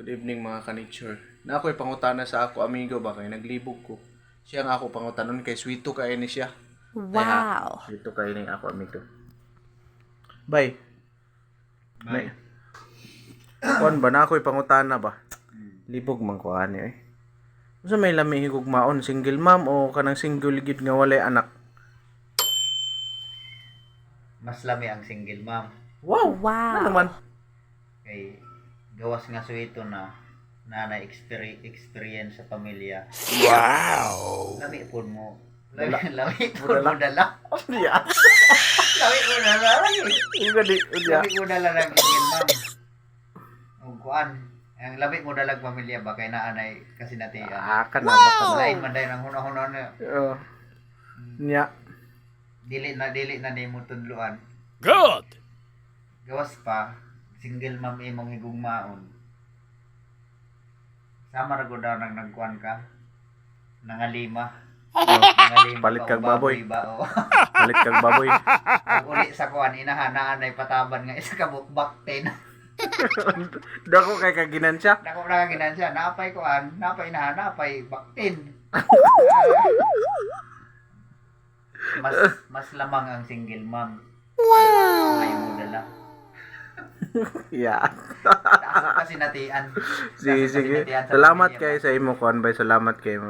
Good evening mga ka-nature. Na ako'y pangutana sa ako amigo ba kay naglibog ko. Siya nga ako pangutanon kay sweeto kay ni siya. Wow. Sweeto kay ni ako amigo. Bye. Bye. Kuan ba na ako'y pangutana ba? Libog man ko ani eh. Unsa may lami higugmaon, single mom o kanang single gid nga walay anak? Mas lami ang single mom. Wow. Wow. Ano naman? Kay gawas nga suwito na experience sa pamilya. Wow. Lami po mo. Lami po mo dala. Diya. Lami po dala. Iga di diya. Lami po dala ng single mom. O kuan. Ang lami mo dalag pamilya ba kay naanay kasi nati Kana ba kana? lain man dahil ang hunahuna na Nya. dili na nimo tudluan. Good! Gawas pa single mom imong higugmaon. Sama ra gud daw nang nagkuan ka. Nangalima. Nangalima Palit ka kag o baboy. ba o. Palit kag baboy. Pag uli sa kuan inahanaan ay pataban nga isa ka bukbak 10. Dako kay kaginansya. Dako ra ka ginansya napay kuan, napay inahan, napay baktin. Mas lamang ang single mom. Wow. May mo dala. Yeah. Taas kasi natian. Sige, Taas kasi sige. natian sa Salamat pamilya kay mo. sa imo kuan bay. Salamat kay mo.